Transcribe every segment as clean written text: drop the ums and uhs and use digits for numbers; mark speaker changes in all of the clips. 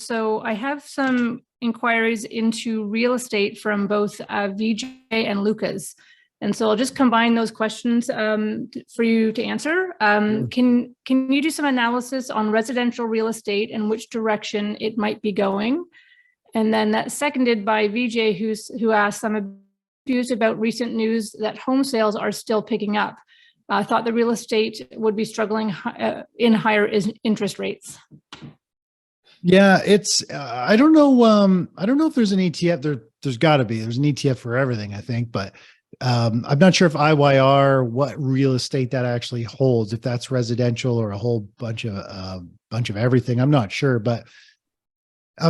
Speaker 1: So I have some inquiries into real estate from both VJ and Lucas. And so I'll just combine those questions for you to answer. Can you do some analysis on residential real estate and which direction it might be going? And then that's seconded by VJ, who asked, I'm confused about recent news that home sales are still picking up. I thought the real estate would be struggling in higher interest rates.
Speaker 2: Yeah, it's I don't know. I don't know if there's an ETF. There's got to be. There's an ETF for everything, I think, but I'm not sure if IYR, what real estate that actually holds, if that's residential or a whole bunch of everything. I'm not sure, but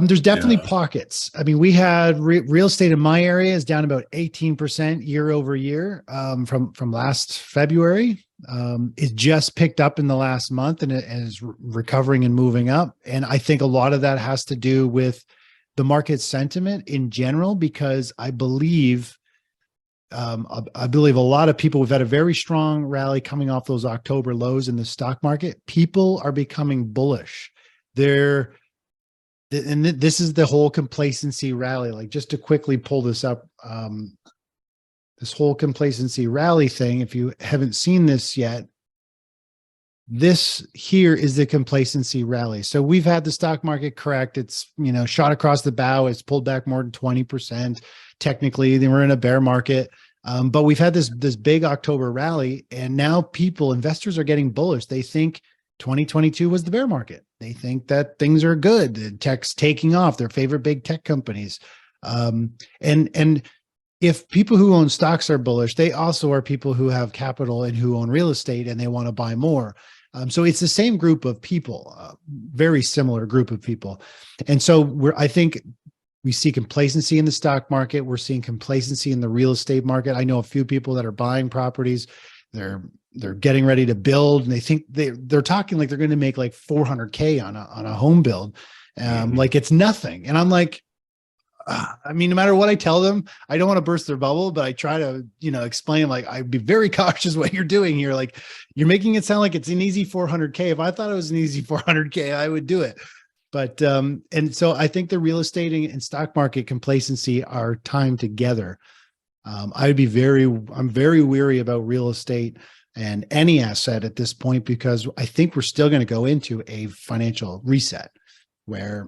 Speaker 2: there's definitely pockets. I mean, we had real estate in my area is down about 18% year over year from last February. It just picked up in the last month and it is recovering and moving up. And I think a lot of that has to do with the market sentiment in general, because I believe a lot of people, we've had a very strong rally coming off those October lows in the stock market. People are becoming bullish. And this is the whole complacency rally. Like, just to quickly pull this up, this whole complacency rally thing, if you haven't seen this yet, this here is the complacency rally. So we've had the stock market correct. It's, shot across the bow. It's pulled back more than 20%. Technically, then we're in a bear market. But we've had this big October rally, and now investors are getting bullish. They think 2022 was the bear market. They think that things are good. The tech's taking off, their favorite big tech companies. And if people who own stocks are bullish, they also are people who have capital and who own real estate and they want to buy more. So it's the same group of people, very similar group of people. And so I think we see complacency in the stock market. We're seeing complacency in the real estate market. I know a few people that are buying properties. They're getting ready to build, and they think they're talking like they're going to make like $400K on a home build, like it's nothing. And I'm like, I mean, no matter what I tell them, I don't want to burst their bubble, but I try to, explain, like, I'd be very cautious what you're doing here. Like, you're making it sound like it's an easy 400K. If I thought it was an easy 400K, I would do it. But, and so I think the real estate and stock market complacency are timed together. I'm very weary about real estate and any asset at this point, because I think we're still going to go into a financial reset where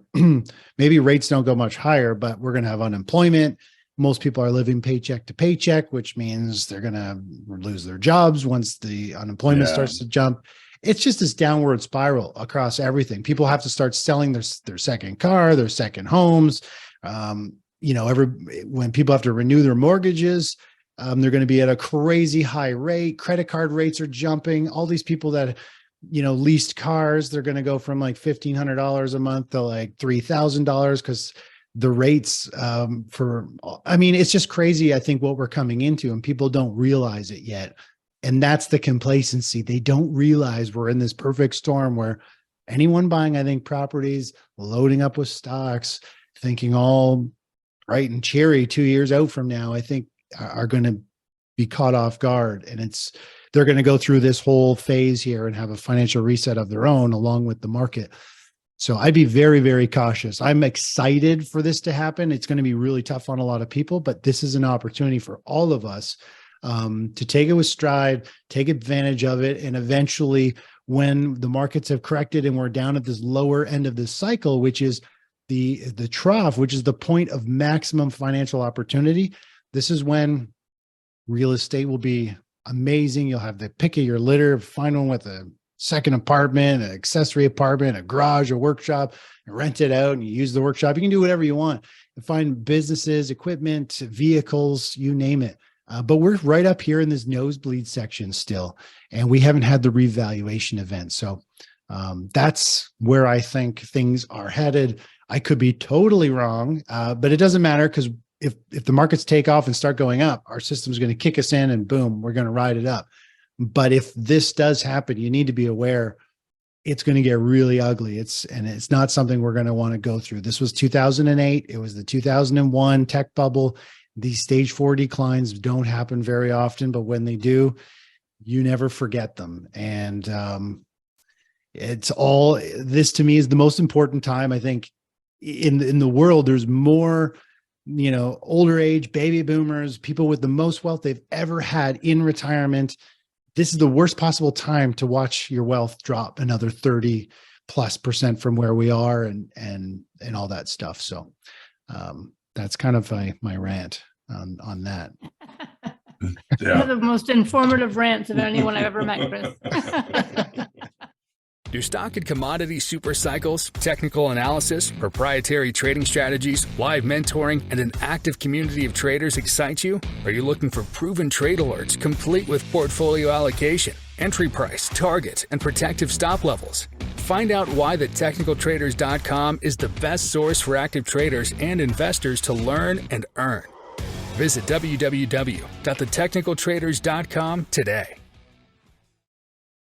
Speaker 2: maybe rates don't go much higher, but we're going to have unemployment. Most people are living paycheck to paycheck, which means they're going to lose their jobs once the unemployment starts to jump. It's just this downward spiral across everything. People have to start selling their second car, their second homes. When people have to renew their mortgages, they're going to be at a crazy high rate. Credit card rates are jumping. All these people that, leased cars, they're going to go from like $1,500 a month to like $3,000 because the rates it's just crazy. I think what we're coming into, and people don't realize it yet. And that's the complacency. They don't realize we're in this perfect storm where anyone buying, I think, properties, loading up with stocks, thinking all bright and cheery 2 years out from now, I think are going to be caught off guard. And they're going to go through this whole phase here and have a financial reset of their own along with the market. So I'd be very, very cautious. I'm excited for this to happen. It's going to be really tough on a lot of people, but this is an opportunity for all of us to take it with stride, take advantage of it. And eventually, when the markets have corrected and we're down at this lower end of this cycle, which is the trough, which is the point of maximum financial opportunity, this is when real estate will be amazing. You'll have the pick of your litter, find one with a second apartment, an accessory apartment, a garage, a workshop, and rent it out and you use the workshop. You can do whatever you want. You find businesses, equipment, vehicles, you name it. But we're right up here in this nosebleed section still, and we haven't had the revaluation event. So that's where I think things are headed. I could be totally wrong, but it doesn't matter, because if the markets take off and start going up, our system's going to kick us in and boom, we're going to ride it up. But if this does happen, you need to be aware it's going to get really ugly. It's not something we're going to want to go through. This was 2008. It was the 2001 tech bubble. These stage 4 declines don't happen very often, but when they do, you never forget them. And this to me is the most important time. I think in the world, there's more, older age baby boomers, people with the most wealth they've ever had in retirement. This is the worst possible time to watch your wealth drop another 30+% from where we are and all that stuff. So that's kind of my rant on that.
Speaker 1: One of the most informative rants of anyone I've ever met, Chris.
Speaker 3: Do stock and commodity super cycles, technical analysis, proprietary trading strategies, live mentoring, and an active community of traders excite you? Are you looking for proven trade alerts complete with portfolio allocation, entry price, target, and protective stop levels? Find out why thetechnicaltraders.com is the best source for active traders and investors to learn and earn. Visit www.thetechnicaltraders.com today.